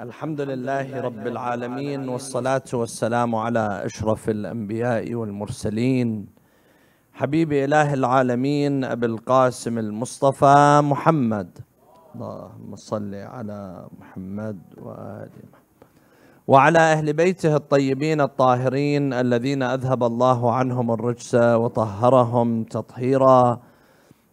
الحمد لله رب العالمين والصلاة والسلام على أشرف الأنبياء والمرسلين حبيب إله العالمين أبي القاسم المصطفى محمد. اللهم صل على محمد وآل محمد وعلى أهل بيته الطيبين الطاهرين الذين أذهب الله عنهم الرجس وطهرهم تطهيرا.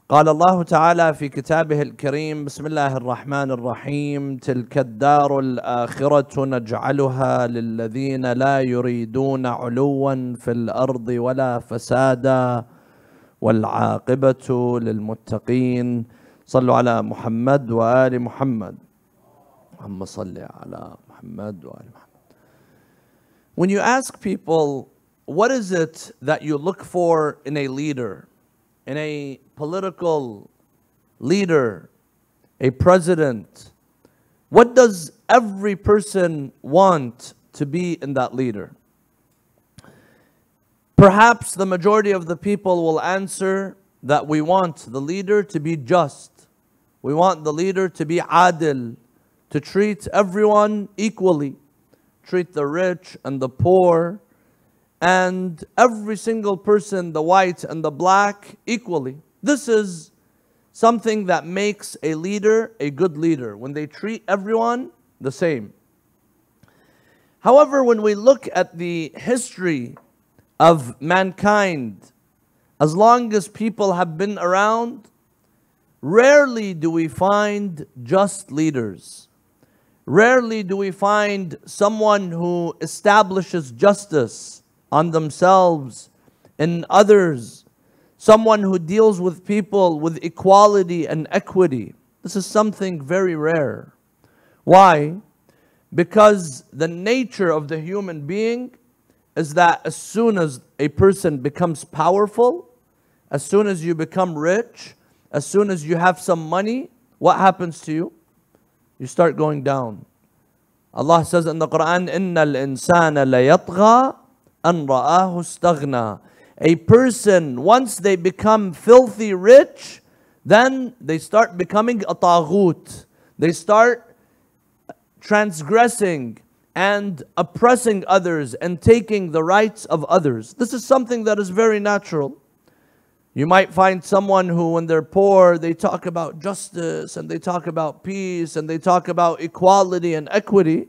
قال الله تعالى في كتابه الكريم: بسم الله الرحمن الرحيم، تلك الدار الآخرة نجعلها للذين لا يريدون علوا في الأرض ولا فسادا والعاقبة للمتقين. صلوا على محمد وآل محمد. اللهم صل على محمد وآل محمد. When you ask people, what is it that you look for in a leader, in a political leader, a president, what does every person want to be in that leader? Perhaps the majority of the people will answer that we want the leader to be just. We want the leader to be adil, to treat everyone equally, treat the rich and the poor, and every single person, the white and the black, equally. This is something that makes a leader a good leader, when they treat everyone the same. However, when we look at the history of mankind, as long as people have been around, rarely do we find just leaders. Rarely do we find someone who establishes justice on themselves and others, someone who deals with people with equality and equity. This is something very rare. Why? Because the nature of the human being is that as soon as a person becomes powerful, as soon as you become rich, as soon as you have some money, what happens to you? You start going down. Allah says in the Quran, إِنَّ الْإِنسَانَ لَيَطْغَى أَنْ رَآهُ اسْتَغْنَى. A person, once they become filthy rich, then they start becoming a taghut. They start transgressing and oppressing others and taking the rights of others. This is something that is very natural. You might find someone who, when they're poor, they talk about justice and they talk about peace and they talk about equality and equity.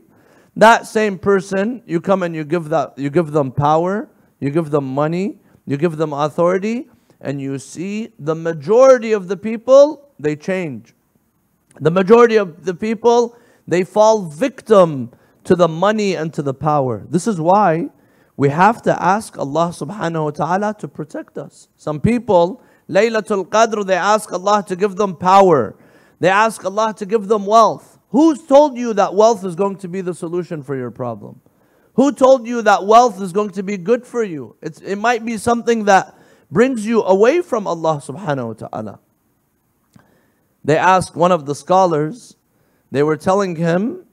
That same person, you come and you give them power, you give them money, you give them authority, and you see the majority of the people, they change. The majority of the people, they fall victim to the money and to the power. This is why we have to ask Allah subhanahu wa ta'ala to protect us. Some people, Laylatul Qadr, they ask Allah to give them power. They ask Allah to give them wealth. Who's told you that wealth is going to be the solution for your problem? Who told you that wealth is going to be good for you? It might be something that brings you away from Allah subhanahu wa ta'ala. They asked one of the scholars, they were telling him,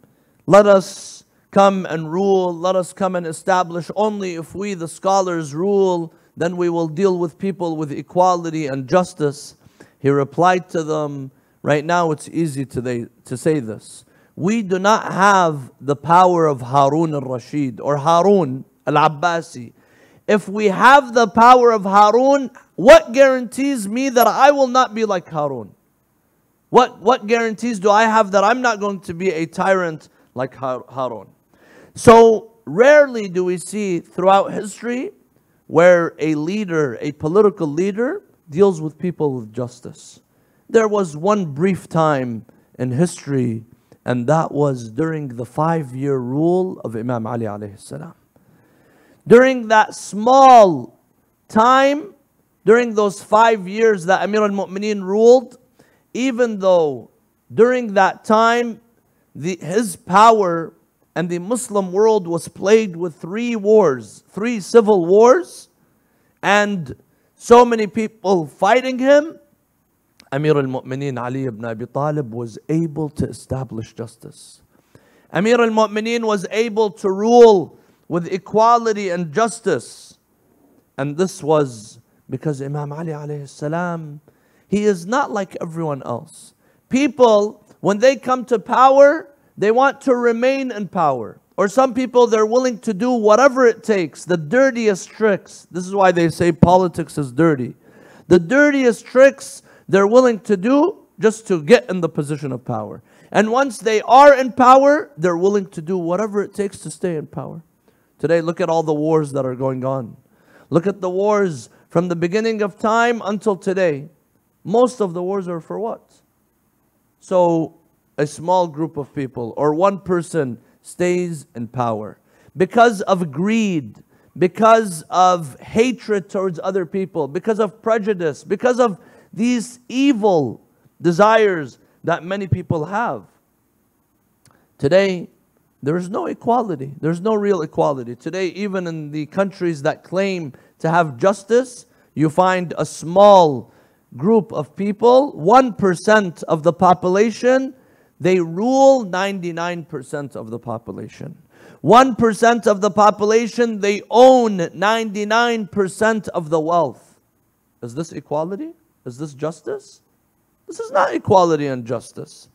let us come and rule, let us come and establish. Only if we, the scholars, rule, then we will deal with people with equality and justice. He replied to them, right now it's easy to say this. We do not have the power of Harun al-Rashid or Harun al-Abbasi. If we have the power of Harun, what guarantees me that I will not be like Harun? What guarantees do I have that I'm not going to be a tyrant like Harun? So rarely do we see throughout history where a leader, a political leader, deals with people with justice. There was one brief time in history, and that was during the 5-year rule of Imam Ali alayhi salam. During that small time, during those 5 years that Amir al-Mu'mineen ruled, even though during that time his power and the Muslim world was plagued with 3 wars, 3 civil wars, and so many people fighting him, Amir al-Mu'mineen Ali ibn Abi Talib was able to establish justice. Amir al-Mu'mineen was able to rule with equality and justice. And this was because Imam Ali alayhi salam, he is not like everyone else. People, when they come to power, they want to remain in power. Or some people, they're willing to do whatever it takes, the dirtiest tricks. This is why they say politics is dirty. The dirtiest tricks they're willing to do just to get in the position of power. And once they are in power, they're willing to do whatever it takes to stay in power. Today, look at all the wars that are going on. Look at the wars from the beginning of time until today. Most of the wars are for what? So a small group of people or one person stays in power because of greed, because of hatred towards other people, because of prejudice, because of these evil desires that many people have. Today, there is no equality. There's no real equality. Today, even in the countries that claim to have justice, you find a small group of people, 1% of the population, they rule 99% of the population. 1% of the population, they own 99% of the wealth. Is this equality? Is this justice? This is not equality and justice.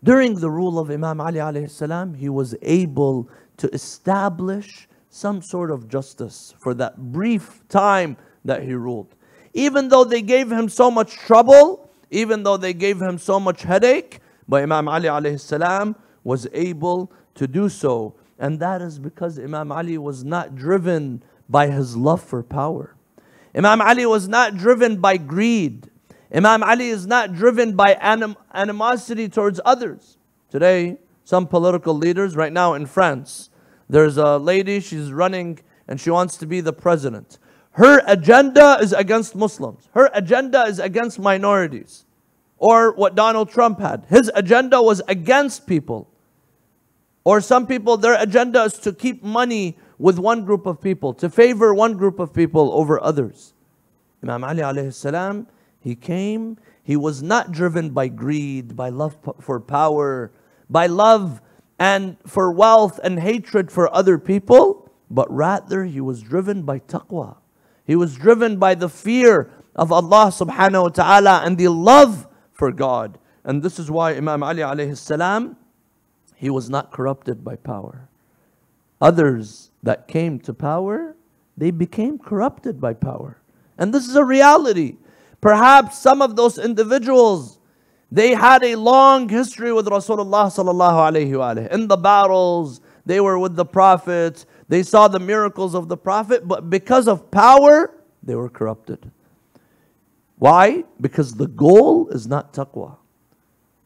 During the rule of Imam Ali alayhi salam, he was able to establish some sort of justice for that brief time that he ruled. Even though they gave him so much trouble, even though they gave him so much headache, but Imam Ali alayhi salam was able to do so. And that is because Imam Ali was not driven by his love for power. Imam Ali was not driven by greed. Imam Ali is not driven by animosity towards others. Today, some political leaders, right now in France, there's a lady, she's running and she wants to be the president. Her agenda is against Muslims. Her agenda is against minorities. Or what Donald Trump had. His agenda was against people. Or some people, their agenda is to keep money with one group of people, to favor one group of people over others. Imam Ali alayhi salam, he came, he was not driven by greed, by love for power, by love and for wealth and hatred for other people, but rather he was driven by taqwa. He was driven by the fear of Allah subhanahu wa ta'ala and the love for God. And this is why Imam Ali alayhi salam, he was not corrupted by power. Others that came to power, they became corrupted by power. And this is a reality. Perhaps some of those individuals, they had a long history with Rasulullah sallallahu alayhi wa alayhi. In the battles, they were with the Prophet. They saw the miracles of the Prophet. But because of power, they were corrupted. Why? Because the goal is not taqwa.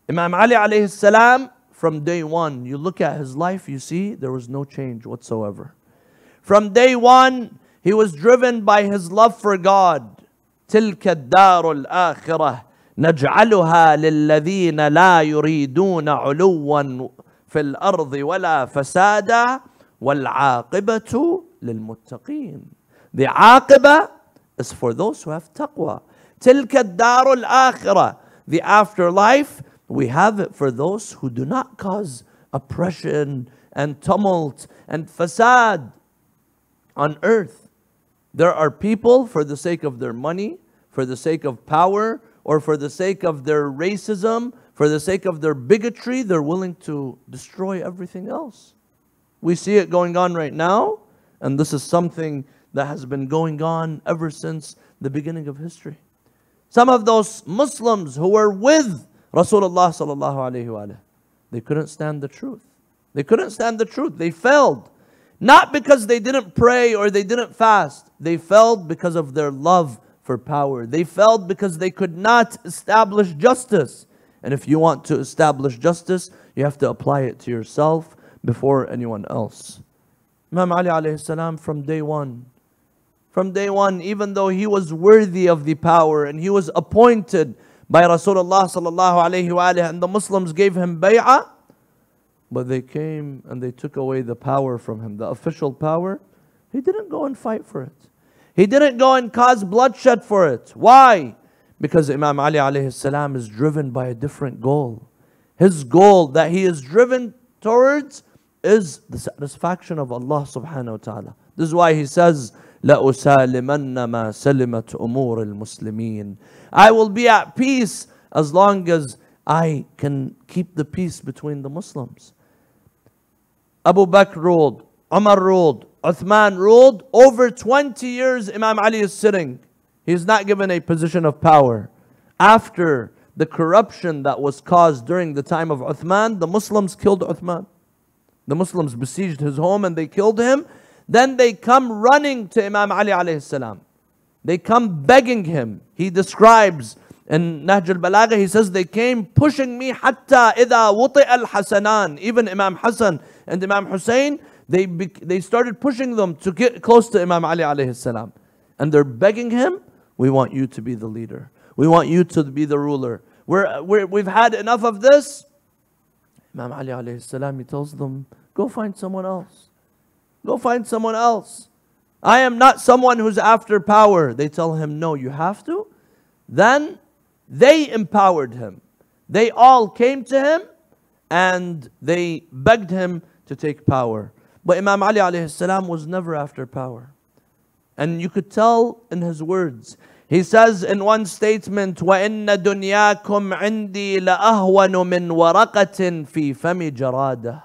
Imam Ali alayhi salam, from day one, you look at his life, you see there was no change whatsoever. From day one, he was driven by his love for God. تلك الدار الآخرة نجعلها للذين لا يريدون علوا في الأرض ولا فسادا والعاقبة للمتقين. The عاقبة is for those who have taqwa. تلك الدار الآخرة, the afterlife, we have it for those who do not cause oppression and tumult and fasad on earth. There are people, for the sake of their money, for the sake of power, or for the sake of their racism, for the sake of their bigotry, they're willing to destroy everything else. We see it going on right now, and this is something that has been going on ever since the beginning of history. Some of those Muslims who were with Rasulullah sallallahu alayhi wa sallam, they couldn't stand the truth. They couldn't stand the truth. They failed. Not because they didn't pray or they didn't fast. They failed because of their love for power. They failed because they could not establish justice. And if you want to establish justice, you have to apply it to yourself before anyone else. Imam Ali alayhi salam, from day one, even though he was worthy of the power and he was appointed by Rasulullah sallallahu alayhi wa alayhi, and the Muslims gave him bay'ah, but they came and they took away the power from him, the official power. He didn't go and fight for it. He didn't go and cause bloodshed for it. Why? Because Imam Ali alayhi salam is driven by a different goal. His goal that he is driven towards is the satisfaction of Allah subhanahu wa ta'ala. This is why he says, لَأُسَالِمَنَّ مَا سَلِمَتْ أُمُورِ الْمُسْلِمِينَ. I will be at peace as long as I can keep the peace between the Muslims. Abu Bakr ruled, Umar ruled, Uthman ruled. Over 20 years Imam Ali is sitting. He's not given a position of power. After the corruption that was caused during the time of Uthman, the Muslims killed Uthman. The Muslims besieged his home and they killed him. Then they come running to Imam Ali alayhi salam. They come begging him. He describes in Nahj al-Balagha, he says, they came pushing me hatta idha wuti al-Hasanan. Even Imam Hassan and Imam Hussein, they started pushing them to get close to Imam Ali alayhi salam. And they're begging him, we want you to be the leader. We want you to be the ruler. We've had enough of this. Imam Ali alayhi salam, he tells them, go find someone else. Go find someone else. I am not someone who's after power. They tell him, no, you have to. Then they empowered him. They all came to him and they begged him to take power. But Imam Ali alayhi salam was never after power. And you could tell in his words. He says in one statement, وَإِنَّ دُنْيَاكُمْ عِنْدِي لَأَهْوَنُ مِنْ وَرَقَةٍ فِي فَمِ جَرَادَةٍ.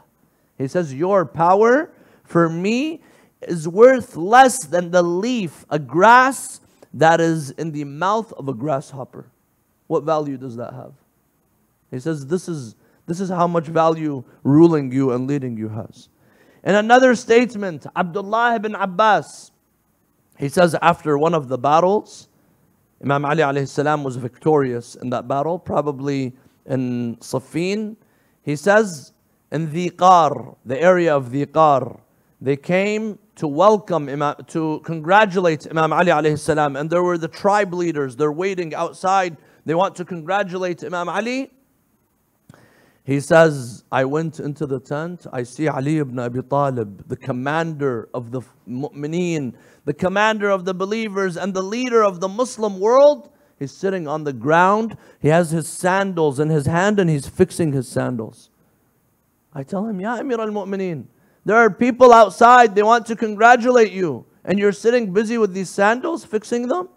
He says, your power for me is worth less than the leaf, a grass that is in the mouth of a grasshopper. What value does that have? He says, this is how much value ruling you and leading you has. In another statement, Abdullah ibn Abbas, he says after one of the battles, Imam Ali alayhi salam was victorious in that battle, probably in Siffin. He says, in Dhiqar, the area of Dhiqar, they came to welcome to congratulate Imam Ali alayhi salam, and there were the tribe leaders. They're waiting outside. They want to congratulate Imam Ali. He says, I went into the tent. I see Ali ibn Abi Talib, the commander of the mu'mineen, the commander of the believers, and the leader of the Muslim world. He's sitting on the ground. He has his sandals in his hand and he's fixing his sandals. I tell him, Ya Amir al-Mu'mineen, there are people outside, they want to congratulate you, and you're sitting busy with these sandals, fixing them?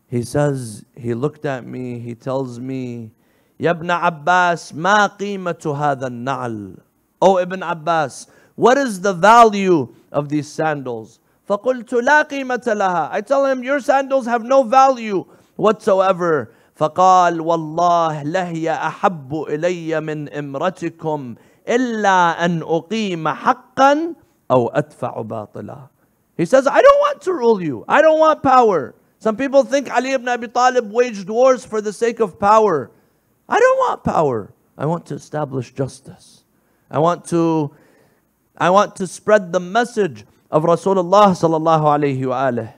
He says, he looked at me, he tells me, Ya Ibn Abbas, ma qimatu hadha al-na'al. Oh Ibn Abbas, what is the value of these sandals? فَقُلْتُ لَا قِيمَةَ لَهَا. I tell him, your sandals have no value whatsoever. فَقَالْ وَاللَّهِ لَهِيَ أَحَبُّ إِلَيَّ مِنْ إِمْرَتِكُمْ إِلَّا أَنْ أُقِيمَ حَقًّا أَوْ أَدْفَعُ بَاطِلًا. He says, I don't want to rule you. I don't want power. Some people think Ali ibn Abi Talib waged wars for the sake of power. I don't want power. I want to establish justice. I want to spread the message of Rasulullah sallallahu alayhi wa alihi.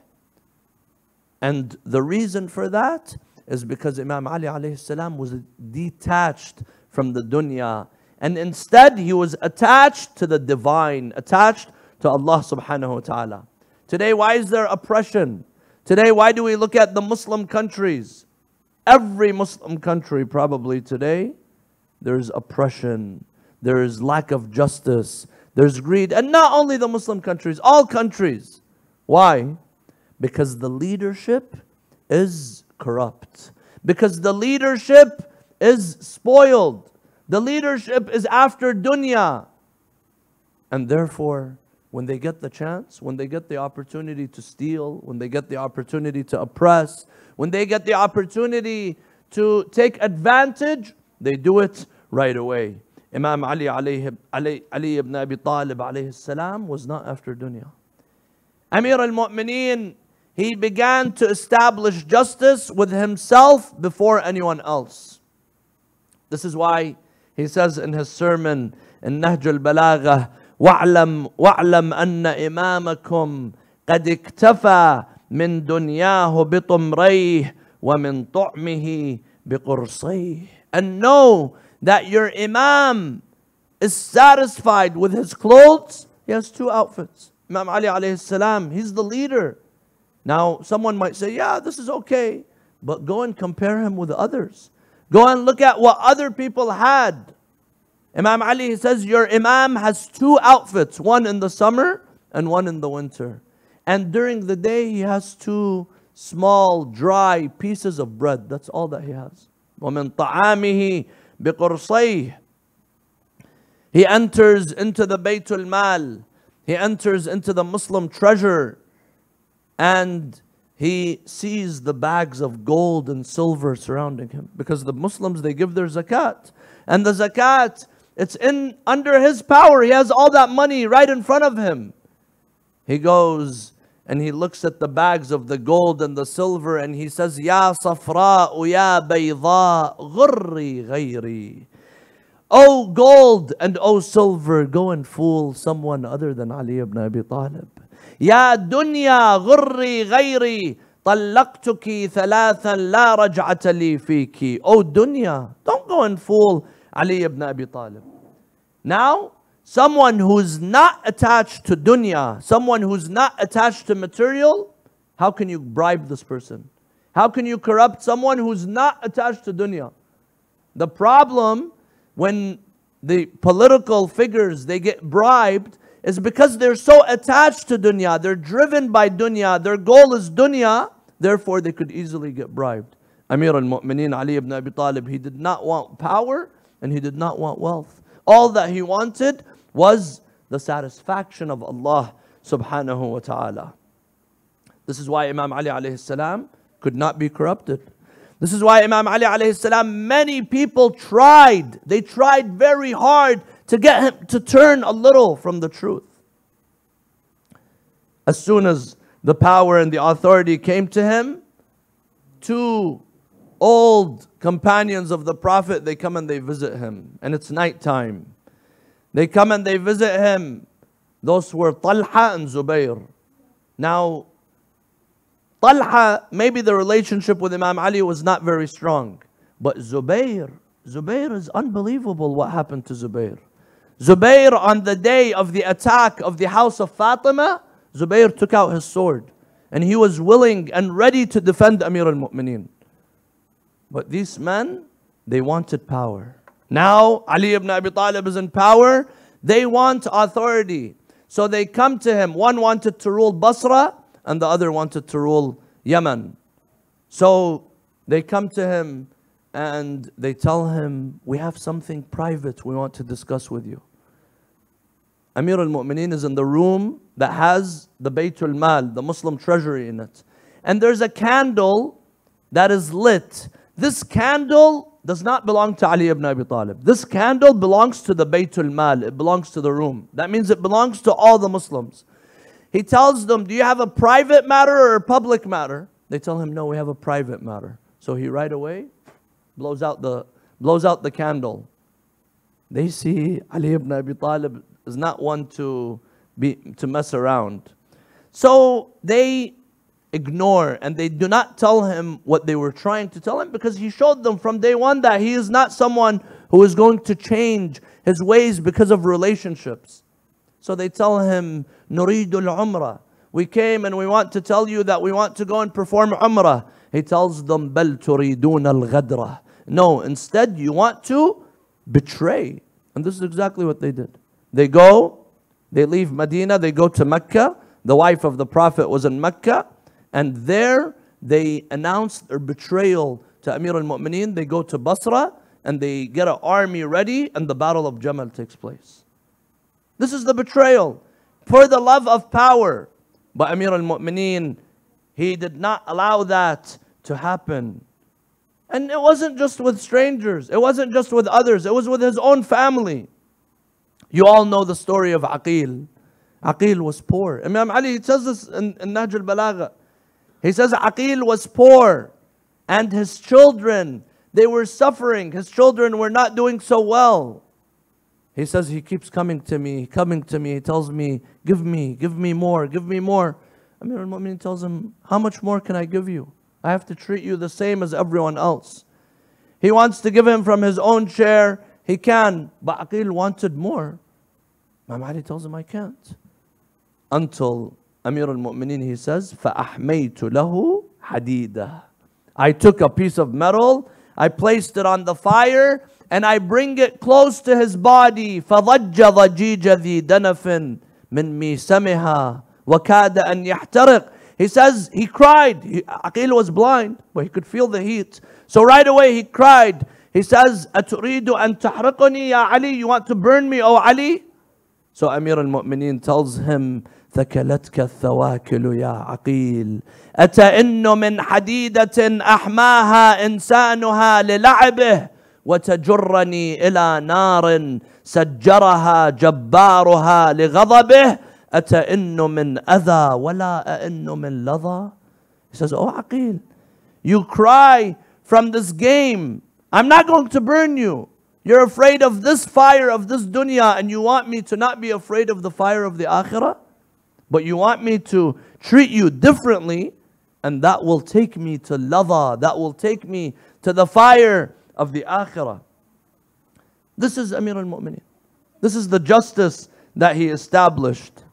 And the reason for that is because Imam Ali alayhi salam was detached from the dunya. And instead he was attached to the divine, attached to Allah subhanahu wa ta'ala. Today, why is there oppression? Today, why do we look at the Muslim countries? Every Muslim country probably today, there's oppression, there's lack of justice, there's greed. And not only the Muslim countries, all countries. Why? Because the leadership is corrupt. Because the leadership is spoiled. The leadership is after dunya. And therefore, when they get the chance, when they get the opportunity to steal, when they get the opportunity to oppress, when they get the opportunity to take advantage, they do it right away. Imam Ali ibn Abi Talib alayhi salam was not after dunya. Amir al-Mu'mineen, he began to establish justice with himself before anyone else. This is why he says in his sermon in Nahj al-Balagha, وَاعْلَمْ أَنَّ إِمَامَكُمْ قَدْ اكْتَفَى مِنْ دُنْيَاهُ بِطُمْرَيْهِ وَمِنْ طُعْمِهِ بِقُرْصَيْهِ. And know that your Imam is satisfied with his clothes. He has two outfits. Imam Ali alayhi salam, he's the leader. Now someone might say, yeah, this is okay. But go and compare him with others. Go and look at what other people had. Imam Ali, he says, your Imam has two outfits. One in the summer and one in the winter. And during the day, he has two small, dry pieces of bread. That's all that he has. وَمِن طَعَامِهِ بِقُرْصَيْهِ. He enters into the Baytul Mal. He enters into the Muslim treasure, and he sees the bags of gold and silver surrounding him. Because the Muslims, they give their zakat. And the zakat, it's in under his power. He has all that money right in front of him. He goes and he looks at the bags of the gold and the silver, and he says, Ya safra'u ya bayda ghurri ghayri. O gold and O silver, go and fool someone other than Ali ibn Abi Talib. Ya dunya ghurri ghayri طلقتك ثلاثا لا رجعة لي فيك. O dunya, don't go and fool Ali ibn Abi Talib. Now, someone who's not attached to dunya, someone who's not attached to material, how can you bribe this person? How can you corrupt someone who's not attached to dunya? The problem when the political figures, they get bribed, is because they're so attached to dunya. They're driven by dunya. Their goal is dunya. Therefore, they could easily get bribed. Amir al-Mu'mineen Ali ibn Abi Talib, he did not want power and he did not want wealth. All that he wanted was the satisfaction of Allah subhanahu wa ta'ala. This is why Imam Ali alayhi salam could not be corrupted. This is why Imam Ali alayhi salam, many people tried. They tried very hard to get him to turn a little from the truth. As soon as the power and the authority came to him, two old companions of the Prophet, they come and they visit him. And it's nighttime. They come and they visit him. Those were Talha and Zubayr. Now, Talha, maybe the relationship with Imam Ali was not very strong. But Zubayr is unbelievable what happened to Zubayr. Zubayr, on the day of the attack of the house of Fatima, Zubayr took out his sword. And he was willing and ready to defend Amir al-Mu'mineen. But these men, they wanted power. Now, Ali ibn Abi Talib is in power. They want authority. So they come to him. One wanted to rule Basra, and the other wanted to rule Yemen. So they come to him and they tell him, we have something private we want to discuss with you. Amir al-Mu'mineen is in the room that has the Baytul Mal, the Muslim treasury in it. And there's a candle that is lit. This candle does not belong to Ali ibn Abi Talib. This candle belongs to the Baytul Mal. It belongs to the room. That means it belongs to all the Muslims. He tells them, do you have a private matter or a public matter? They tell him, no, we have a private matter. So he right away blows out the candle. They see Ali ibn Abi Talib is not one to mess around. So they ignore and they do not tell him what they were trying to tell him, because he showed them from day one that he is not someone who is going to change his ways because of relationships. So they tell him, Nuridul Umrah. We came and we want to tell you that we want to go and perform Umrah. He tells them, Bal turidun al-ghadra. No, instead you want to betray. And this is exactly what they did. They go, they leave Medina, they go to Mecca. The wife of the Prophet was in Mecca. And there they announced their betrayal to Amir al-Mu'mineen. They go to Basra and they get an army ready, and the Battle of Jamal takes place. This is the betrayal for the love of power. But Amir al-Mu'mineen, he did not allow that to happen. And it wasn't just with strangers. It wasn't just with others. It was with his own family. You all know the story of Aqil. Aqil was poor. Imam Ali says this in Nahj al-Balagha. He says Aqil was poor, and his children, they were suffering. His children were not doing so well. He says he keeps coming to me. He tells me, give me more, give me more. Amir al-Mu'mineen tells him, how much more can I give you? I have to treat you the same as everyone else. He wants to give him from his own share. He can, but Aqil wanted more. Imam Ali tells him, I can't. Until Amir al-Mu'mineen, he says, فَأَحْمَيْتُ لَهُ حَدِيدًا. I took a piece of metal, I placed it on the fire, and I bring it close to his body. فَضَجَّ ضَجِيجَ ذِي دَنَفٍ مِّن مِيسَمِهَا وَكَادَ أَن يَحْتَرِقْ. He says he cried. Aqil was blind, but he could feel the heat. So right away he cried. He says, أتريد أن تحرقني يا علي? You want to burn me, O Ali? So Amir al-Mu'mineen tells him, ثكلتك الثواكل يا عقيل أتئن من حديدة أحماها إنسانها للعبه وتجرني إلى نار سجرها جبارها لغضبه أتئن من أذى ولا أئن من لظى. He says, oh Aqil, you cry from this game. I'm not going to burn you. You're afraid of this fire of this dunya, and you want me to not be afraid of the fire of the akhirah? But you want me to treat you differently, and that will take me to ladha, that will take me to the fire of the akhirah. This is Amir al-Mu'mineen. This is the justice that he established.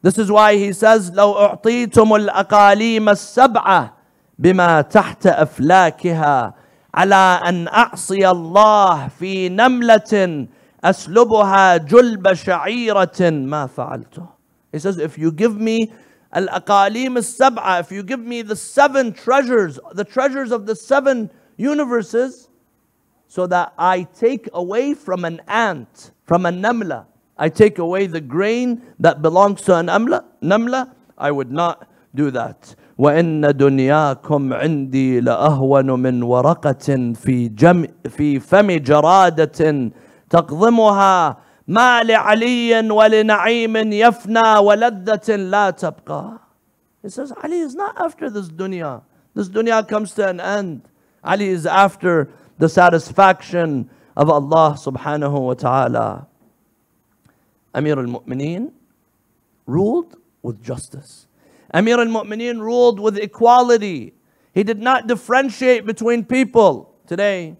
This is why he says, لو أعطيتم الأقاليم السبعة بما تحت أفلاكها على أن أعصي الله في نملة أسلبها جلب شعيرة ما فعلته. He says, if you give me al-aqalim al-sab'a, if you give me the 7 treasures, the treasures of the 7 universes, so that I take away from an ant, from a namla, I take away the grain that belongs to an namla, I would not do that. وَإِنَّ دُنْيَاكُمْ عِنْدِي لَأَهْوَنُ مِنْ وَرَقَةٍ في فم جرادة تقضمها ما لعلي ولنعيم يفنى ولذة لا تبقى. He says, Ali is not after this dunya. This dunya comes to an end. Ali is after the satisfaction of Allah subhanahu wa ta'ala. Amir al-Mu'mineen ruled with justice. Amir al-Mu'mineen ruled with equality. He did not differentiate between people. Today,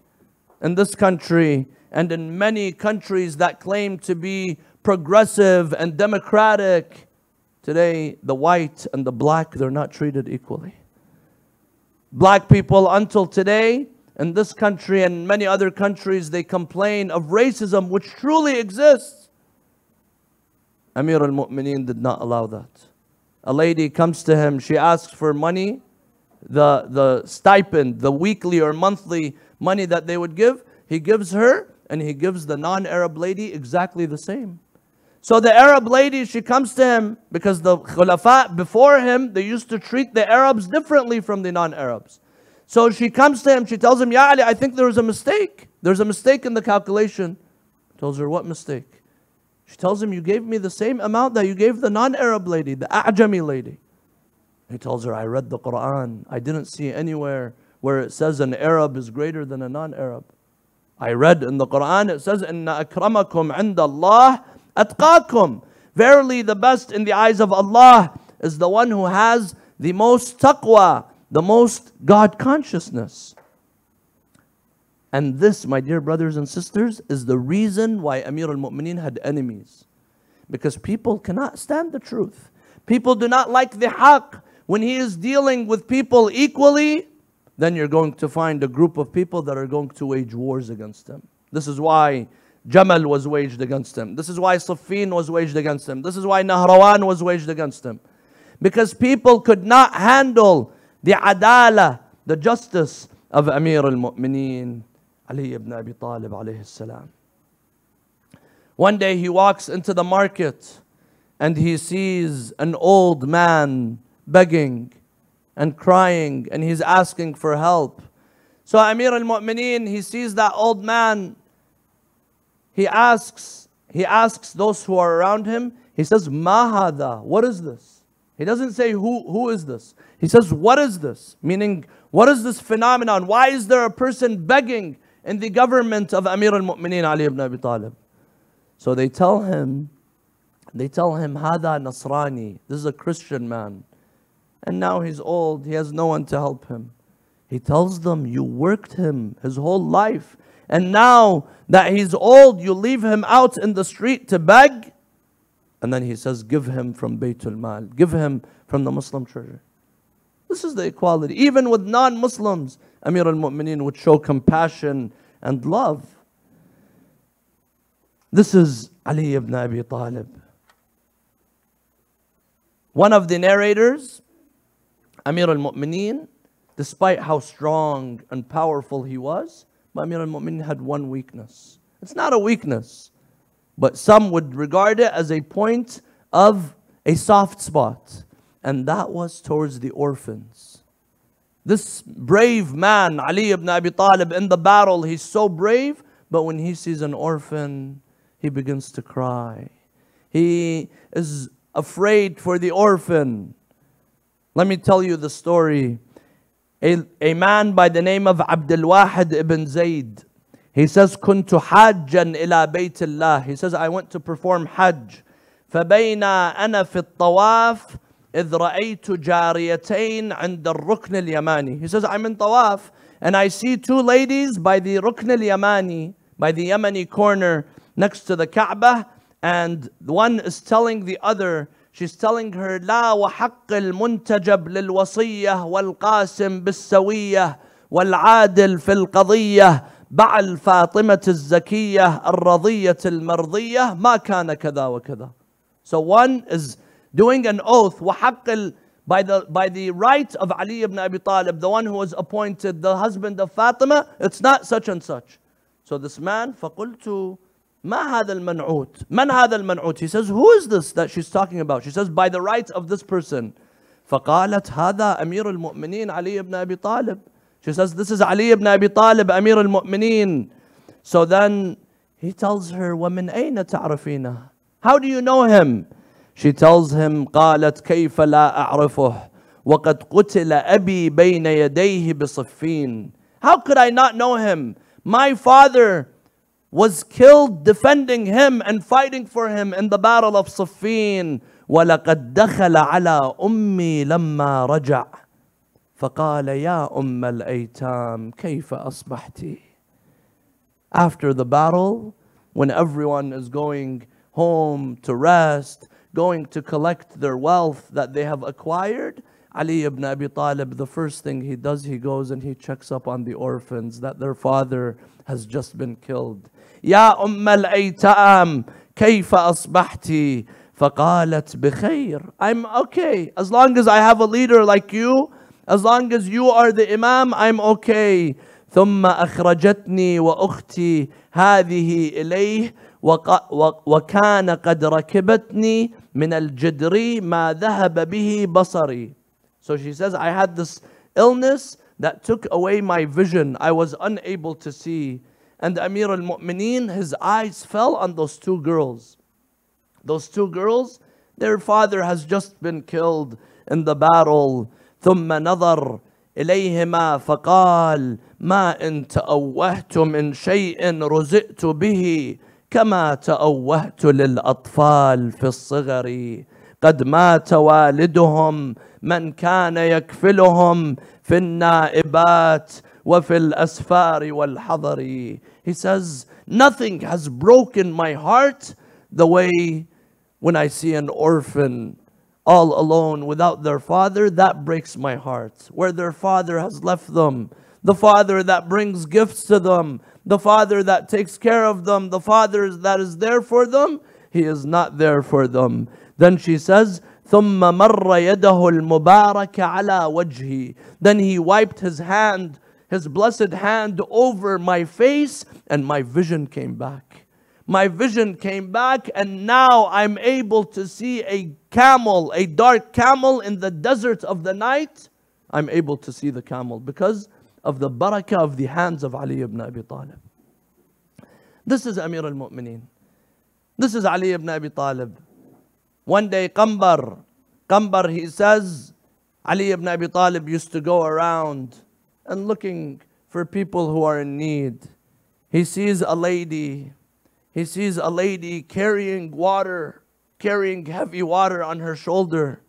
in this country, and in many countries that claim to be progressive and democratic, today the white and the black, they're not treated equally. Black people until today in this country and many other countries, they complain of racism which truly exists. Amir al-Mu'mineen did not allow that. A lady comes to him, she asks for money, the stipend, the weekly or monthly money that they would give, he gives her, and he gives the non-Arab lady exactly the same. So the Arab lady, she comes to him because the khulafa before him, they used to treat the Arabs differently from the non-Arabs. So she comes to him, she tells him, Ya Ali, I think there was a mistake. There's a mistake in the calculation. He tells her, what mistake? She tells him, you gave me the same amount that you gave the non-Arab lady, the A'jami lady. He tells her, I read the Quran. I didn't see anywhere where it says an Arab is greater than a non-Arab. I read in the Quran, it says, Inna akramakum inda Allah atqakum. Verily the best in the eyes of Allah is the one who has the most taqwa, the most God consciousness. And this, my dear brothers and sisters, is the reason why Amir al-Mu'mineen had enemies. Because people cannot stand the truth. People do not like the haqq. When he is dealing with people equally, then you're going to find a group of people that are going to wage wars against him. This is why Jamal was waged against him. This is why Siffin was waged against him. This is why Nahrawan was waged against him. Because people could not handle the adala, the justice of Amir al-Mu'mineen, Ali ibn Abi Talib alayhi salam. One day he walks into the market and he sees an old man begging and crying, and he's asking for help. So Amir al-Mu'mineen, he sees that old man. He asks those who are around him. He says, Ma hada? What is this? He doesn't say who is this. He says, what is this? Meaning, what is this phenomenon? Why is there a person begging in the government of Amir al-Mu'mineen Ali ibn Abi Talib? So they tell him, Hada Nasrani. This is a Christian man. And now he's old, he has no one to help him. He tells them, you worked him his whole life. And now that he's old, you leave him out in the street to beg? And then he says, give him from Baytul Mal. Give him from the Muslim treasure. This is the equality. Even with non-Muslims, Amir al-Mu'mineen would show compassion and love. This is Ali ibn Abi Talib. One of the narrators, Amir al-Mu'mineen, despite how strong and powerful he was, but Amir al-Mu'mineen had one weakness. It's not a weakness, but some would regard it as a point of a soft spot. And that was towards the orphans. This brave man, Ali ibn Abi Talib, in the battle, he's so brave, but when he sees an orphan, he begins to cry. He is afraid for the orphan. Let me tell you the story. A man by the name of Abdul Wahid ibn Zayd, he says, كنت حاجا إلى بيت الله. He says, I went to perform Hajj. فبين أنا في الطواف إذ رأيت جاريتين عند الركن اليماني. He says, I'm in Tawaf and I see two ladies by the Rukn al-Yamani, by the Yemeni corner next to the Kaaba, and one is telling the other, she's telling her, لا وحق المنتجب للوصية والقاسم بالسوية والعادل في القضية بعل فاطمة الزكية الرضية المرضية ما كان كذا وكذا. So one is doing an oath, وحق by the right of Ali ibn Abi Talib, the one who was appointed the husband of Fatima, it's not such and such. So this man, فقلت ما هذا المنعوت؟ من هذا المنعوت? He says, who is this that she's talking about? She says, by the right of this person. فقالت هذا أمير المؤمنين علي ibn Abi Talib. She says, this is Ali ibn Abi Talib, Amir al-Mu'mineen. So then he tells her, وَمِنْ أَيْنَ تَعْرَفِينَهُ? How do you know him? She tells him, قالت كيف لا أعرفه وقد قتل أبي بين يديه بصفين. How could I not know him? My father was killed defending him and fighting for him in the battle of Siffin. ولقد دخل على أمي لما رجع فقال يا أم الأيتام كيف أصبحتِ. After the battle, when everyone is going home to rest, going to collect their wealth that they have acquired, Ali ibn Abi Talib, the first thing he does, he goes and he checks up on the orphans that their father has just been killed. يا أم الأيتام كيف أصبحتِ. فقالت بخير. I'm okay. As long as I have a leader like you, as long as you are the Imam, I'm okay. ثم أخرجتني وأختي هذه إليه وكان قد ركبتني من الجدري ما ذهب به بصري. So she says, I had this illness that took away my vision. I was unable to see. And Amir al-Mu'mineen, his eyes fell on those two girls. Those two girls, their father has just been killed in the battle. ثم نظر إليهما فقال ما إن تأوهت من شيء رزقت به كما تأوهت للأطفال في الصغر قد مات والدهم من كان يكفلهم في النائبات وفي الأسفار والحضر. He says, nothing has broken my heart the way when I see an orphan all alone without their father. That breaks my heart. Where their father has left them, the father that brings gifts to them, the father that takes care of them, the father that is there for them, he is not there for them. Then she says, ثم مر يده المباركة على وجهي. Then he wiped his hand, his blessed hand over my face, and my vision came back. My vision came back, and now I'm able to see a camel, a dark camel in the desert of the night. I'm able to see the camel because of the barakah of the hands of Ali ibn Abi Talib. This is Amir al-Mu'mineen. This is Ali ibn Abi Talib. One day, Qambar, he says, Ali ibn Abi Talib used to go around and looking for people who are in need. He sees a lady. He sees a lady carrying water, carrying heavy water on her shoulder.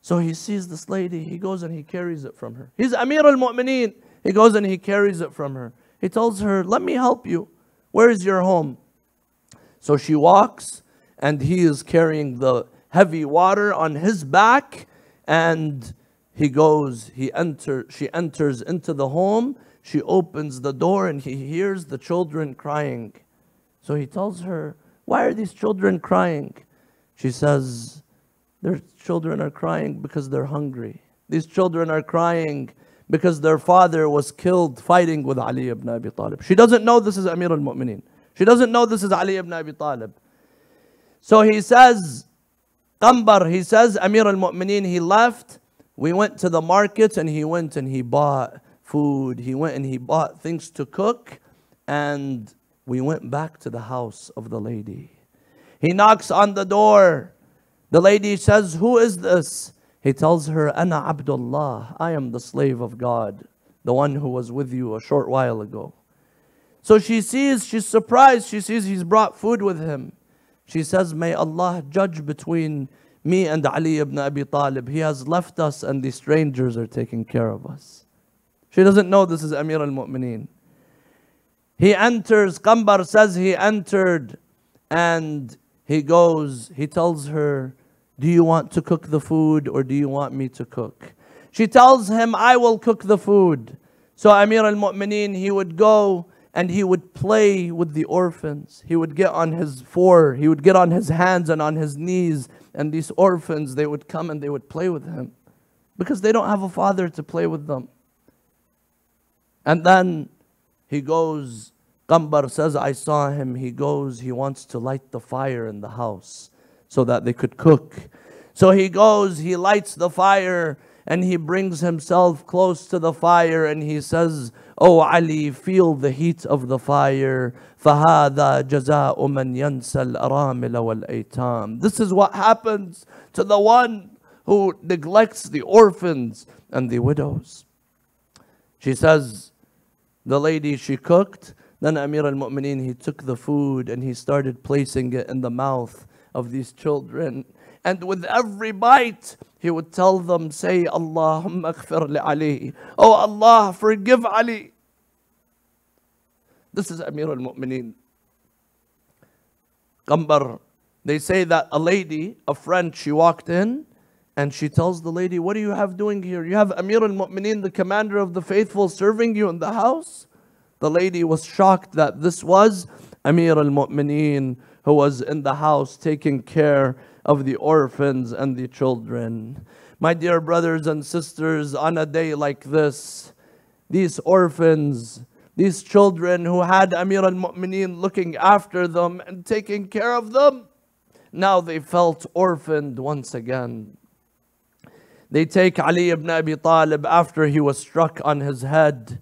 So he sees this lady. He goes and he carries it from her. He's Amir al-Mu'mineen. He goes and he carries it from her. He tells her, let me help you. Where is your home? So she walks, and he is carrying the heavy water on his back, and he goes, she enters into the home, she opens the door, and he hears the children crying. So he tells her, why are these children crying? She says, their children are crying because they're hungry. These children are crying because their father was killed fighting with Ali ibn Abi Talib. She doesn't know this is Amir al-Mu'mineen. She doesn't know this is Ali ibn Abi Talib. So he says, Qambar, he says, Amir al-Mu'mineen, he left. We went to the market and he went and he bought food. He went and he bought things to cook. And we went back to the house of the lady. He knocks on the door. The lady says, who is this? He tells her, Ana Abdullah, I am the slave of God, the one who was with you a short while ago. So she sees, she's surprised, she sees he's brought food with him. She says, may Allah judge between me and Ali ibn Abi Talib. He has left us and the strangers are taking care of us. She doesn't know this is Amir al-Mu'mineen. He enters, Qambar says he entered and he goes, he tells her, do you want to cook the food or do you want me to cook? She tells him, I will cook the food. So Amir al-Mu'mineen, he would go and he would play with the orphans. He would get on his he would get on his hands and on his knees. And these orphans, they would come and they would play with him. Because they don't have a father to play with them. And then he goes, Qambar says, I saw him. He goes, he wants to light the fire in the house so that they could cook. So he goes, he lights the fire and he brings himself close to the fire and he says, Oh Ali, feel the heat of the fire. فَهَذَا جَزَاءُ مَنْ يَنْسَى الْأَرَامِلَ وَالْأَيْتَامِ. This is what happens to the one who neglects the orphans and the widows. She says, the lady, she cooked. Then Amir al-Mu'mineen, he took the food and he started placing it in the mouth of these children. And with every bite, he would tell them, say, Allahumma aghfir li Ali. Oh Allah, forgive Ali. This is Amir al-Mu'mineen. Qambar, they say that a lady, a friend, she walked in and she tells the lady, what do you have doing here? You have Amir al-Mu'mineen, the commander of the faithful, serving you in the house? The lady was shocked that this was Amir al-Mu'mineen who was in the house taking care of the orphans and the children. My dear brothers and sisters, on a day like this, these orphans, these children who had Amir al-Mu'mineen looking after them and taking care of them, now they felt orphaned once again. They take Ali ibn Abi Talib after he was struck on his head.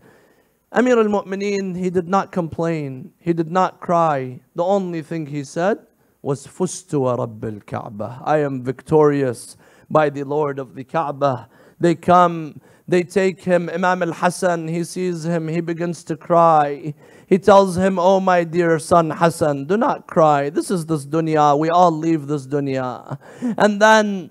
Amir al-Mu'mineen, he did not complain. He did not cry. The only thing he said was, Fustu wa Rabbil Kaaba. I am victorious by the Lord of the Kaaba. They come, they take him. Imam al-Hassan, he sees him, he begins to cry. He tells him, oh my dear son Hassan, do not cry. This is this dunya. We all leave this dunya. And then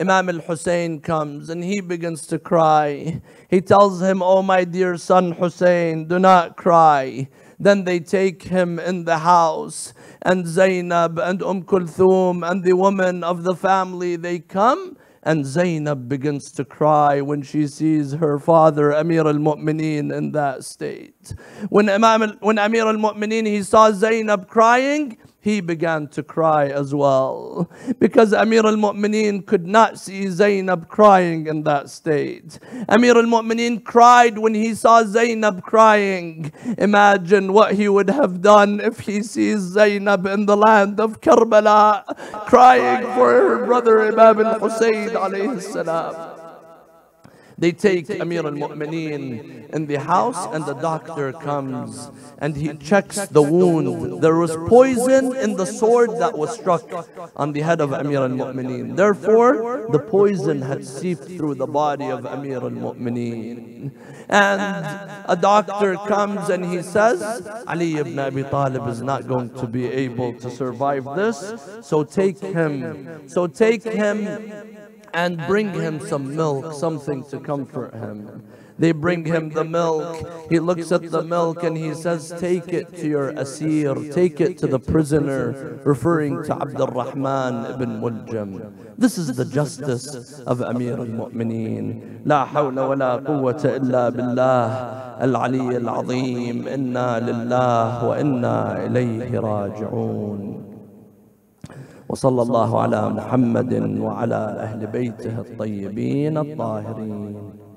Imam al-Hussein comes and he begins to cry. He tells him, oh my dear son Hussein, do not cry. Then they take him in the house, and Zainab and Kulthum and the women of the family, they come, and Zainab begins to cry when she sees her father Amir al-Mu'mineen in that state. When Amir al-Mu'mineen, he saw Zainab crying, he began to cry as well. Because Amir al-Mu'mineen could not see Zainab crying in that state. Amir al-Mu'mineen cried when he saw Zainab crying. Imagine what he would have done if he sees Zainab in the land of Karbala crying for her brother Imam al-Hussein alayhi salam. They take Amir al-Mu'mineen in the house and the doctor comes and he checks the wound. There was poison in the sword that was struck on the head of Amir al-Mu'mineen. Therefore, the poison had seeped through the body of Amir al-Mu'mineen. And a doctor comes and he says, Ali ibn Abi Talib is not going to be able to survive this. So take him. And bring him some milk, something to comfort him. They bring him the milk. He looks at the milk and he says, take it to your asir, take it to the prisoner, referring to Abdul Rahman ibn Muljam. This is the justice of Amir al-Mu'mineen. La hawla wa la quwwata illa billah al-Ali al-azim. Inna lillah wa inna ilayhi raji'un. وصلى الله على محمد وعلى أهل بيته الطيبين الطاهرين.